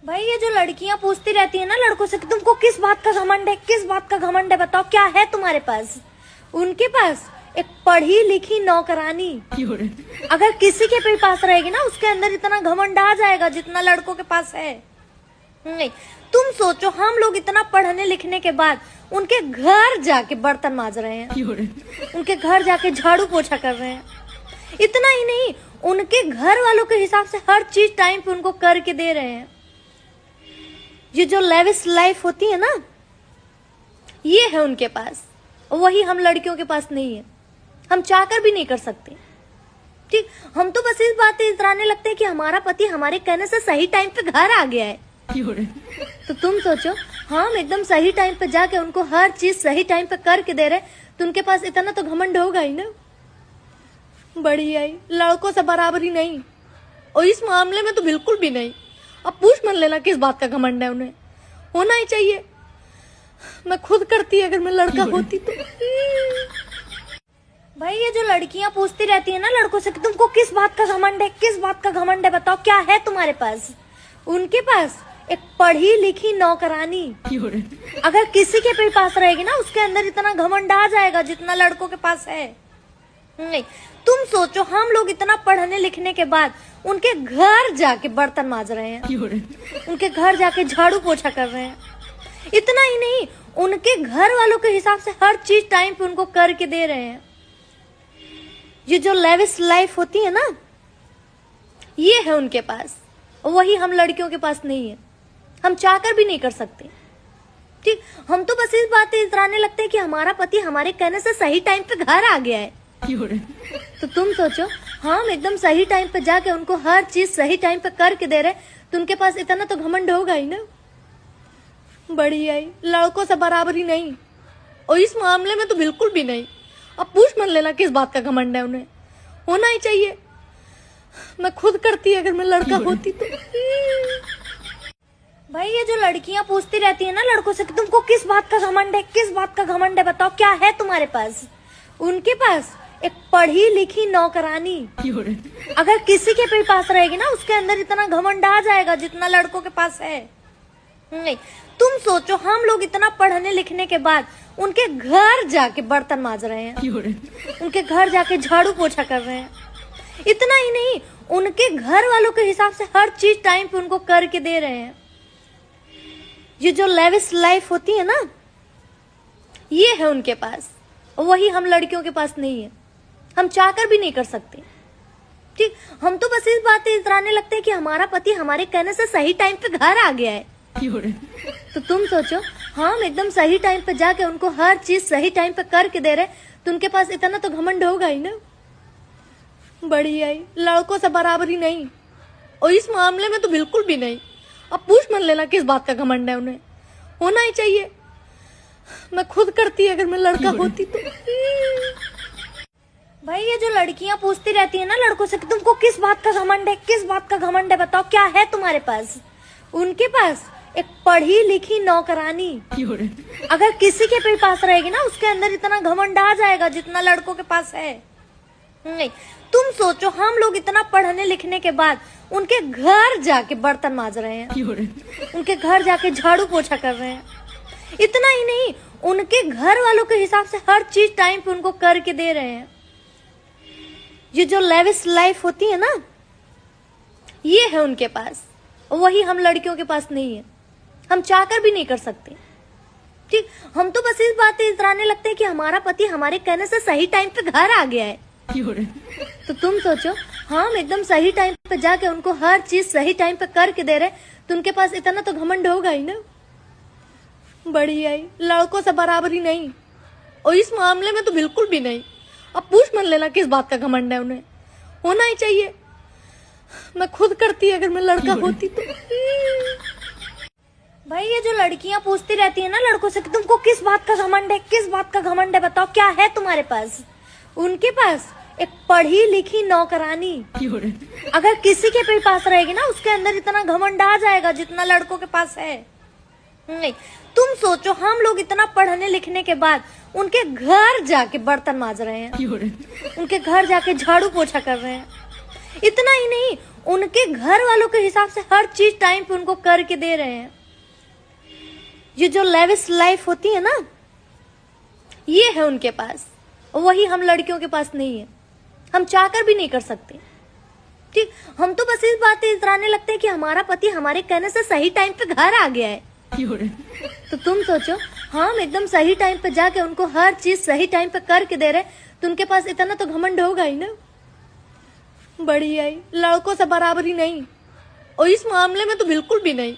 भाई ये जो लड़कियां पूछती रहती है ना लड़कों से कि तुमको किस बात का घमंड है, किस बात का घमंड है, बताओ क्या है तुम्हारे पास। उनके पास एक पढ़ी लिखी नौकरानी अगर किसी के भी पास रहेगी ना उसके अंदर इतना घमंड आ जाएगा जितना लड़कों के पास है। नहीं, तुम सोचो हम लोग इतना पढ़ने लिखने के बाद उनके घर जाके बर्तन माज रहे हैं, उनके घर जाके झाड़ू पोछा कर रहे हैं। इतना ही नहीं, उनके घर वालों के हिसाब से हर चीज टाइम पे उनको करके दे रहे हैं। ये जो लेविश लाइफ होती है ना, ये है उनके पास, वही हम लड़कियों के पास नहीं है। हम चाहकर भी नहीं कर सकते। ठीक, हम तो बस इस बात पे इतराने लगते हैं कि हमारा पति हमारे कहने से सही टाइम पे घर आ गया है। तो तुम सोचो, हम एकदम सही टाइम पे जाके उनको हर चीज सही टाइम पे करके दे रहे, तो उनके पास इतना तो घमंड होगा ही ना। बढ़िया ही, लड़कों से बराबर ही नहीं, और इस मामले में तो बिल्कुल भी नहीं। अब पूछ मत लेना किस बात का घमंड है, उन्हें होना ही चाहिए। मैं खुद करती अगर मैं लड़का होती तो। भाई ये जो लड़कियां पूछती रहती है ना लड़कों से कि तुमको किस बात का घमंड है, किस बात का घमंड है, बताओ क्या है तुम्हारे पास। उनके पास एक पढ़ी लिखी नौकरानी अगर किसी के भी पास रहेगी ना उसके अंदर इतना घमंड आ जाएगा जितना लड़कों के पास है। नहीं, तुम सोचो हम लोग इतना पढ़ने लिखने के बाद उनके घर जाके बर्तन माज रहे हैं, उनके घर जाके झाड़ू पोछा कर रहे हैं। इतना ही नहीं, उनके घर वालों के हिसाब से हर चीज टाइम पे उनको करके दे रहे हैं। ये जो लेविश लाइफ होती है ना, ये है उनके पास, वही हम लड़कियों के पास नहीं है। हम चाहकर भी नहीं कर सकते। ठीक, हम तो बस इस बात पे इतराने लगते हैं कि हमारा पति हमारे कहने से सही टाइम पे घर आ गया है। तो तुम सोचो, हम एकदम सही टाइम पे जाके उनको हर चीज सही टाइम पे करके दे रहे, तो उनके पास इतना तो घमंड होगा ही ना। बढ़िया ही, लड़कों से बराबर ही नहीं, और इस मामले में तो बिल्कुल भी नहीं। अब पूछ मत लेना किस बात का घमंड है, उन्हें होना ही चाहिए। मैं खुद करती अगर मैं लड़का होती तो। भाई ये जो लड़कियां पूछती रहती है ना लड़कों से कि तुमको किस बात का घमंड है, किस बात का घमंड है, बताओ क्या है तुम्हारे पास। उनके पास एक पढ़ी लिखी नौकरानी अगर किसी के भी पास रहेगी ना उसके अंदर इतना घमंड आ जाएगा जितना लड़कों के पास है। नहीं, तुम सोचो हम लोग इतना पढ़ने लिखने के बाद उनके घर जाके बर्तन माज रहे हैं, उनके घर जाके झाड़ू पोछा कर रहे हैं। इतना ही नहीं, उनके घर वालों के हिसाब से हर चीज टाइम पे उनको करके दे रहे हैं। ये जो लेविश लाइफ होती है ना, ये है उनके पास, वही हम लड़कियों के पास नहीं है। हम चाहकर भी नहीं कर सकते। ठीक, हम तो बस इस बात पे इतराने लगते हैं कि हमारा पति हमारे कहने से सही टाइम पे घर आ गया है। तो तुम सोचो, हम एकदम सही टाइम पे जाके उनको हर चीज सही टाइम पे करके दे रहे, तो उनके पास इतना तो घमंड होगा ही ना। बढ़िया ही, लड़कों से बराबर ही नहीं, और इस मामले में तो बिल्कुल भी नहीं। अब पूछ मत लेना किस बात का घमंड है, उन्हें होना ही चाहिए। मैं खुद करती अगर मैं लड़का होती तो। भाई ये जो लड़कियां पूछती रहती है ना लड़कों से कि तुमको किस बात का घमंड है, किस बात का घमंड है, बताओ क्या है तुम्हारे पास। उनके पास एक पढ़ी लिखी नौकरानी अगर किसी के भी पास रहेगी ना उसके अंदर इतना घमंड आ जाएगा जितना लड़कों के पास है। नहीं, तुम सोचो हम लोग इतना पढ़ने लिखने के बाद उनके घर जाके बर्तन माज रहे हैं, उनके घर जाके झाड़ू पोछा कर रहे हैं। इतना ही नहीं, उनके घर वालों के हिसाब से हर चीज टाइम पे उनको करके दे रहे हैं। ये जो लेविश लाइफ होती है ना, ये है उनके पास, वही हम लड़कियों के पास नहीं है। हम चाहकर भी नहीं कर सकते। ठीक, हम तो बस इस बात पे इतराने लगते हैं कि हमारा पति हमारे कहने से सही टाइम पे घर आ गया है। तो तुम सोचो, हम एकदम सही टाइम पे जाके उनको हर चीज सही टाइम पे करके दे रहे, तो उनके पास इतना तो घमंड होगा ही ना। बढ़िया ही, लड़कों से बराबर ही नहीं, और इस मामले में तो बिल्कुल भी नहीं। अब पूछ मत लेना किस बात का घमंड है, उन्हें होना ही चाहिए। मैं खुद करती अगर मैं लड़का होती तो। भाई ये जो लड़कियां पूछती रहती है ना लड़कों से कि तुमको किस बात का घमंड है, किस बात का घमंड है, बताओ क्या है तुम्हारे पास। उनके पास एक पढ़ी लिखी नौकरानी अगर किसी के भी पास रहेगी ना उसके अंदर इतना घमंड आ जाएगा जितना लड़कों के पास है। नहीं, तुम सोचो हम लोग इतना पढ़ने लिखने के बाद उनके घर जाके बर्तन माज रहे हैं, उनके घर जाके झाड़ू पोछा कर रहे हैं। इतना ही नहीं, उनके घर वालों के हिसाब से हर चीज टाइम पे उनको करके दे रहे हैं। ये जो लेविश लाइफ होती है ना, ये है उनके पास, वही हम लड़कियों के पास नहीं है। हम चाहकर भी नहीं कर सकते। ठीक, हम तो बस इस बात पे इतराने लगते हैं कि हमारा पति हमारे कहने से सही टाइम पे घर आ गया है। तो तुम सोचो, हम एकदम सही टाइम पे जाके उनको हर चीज सही टाइम पे करके दे रहे, तो उनके पास इतना तो घमंड होगा ही ना। बढ़िया ही, लड़कों से बराबरी नहीं, और इस मामले में तो बिल्कुल भी नहीं।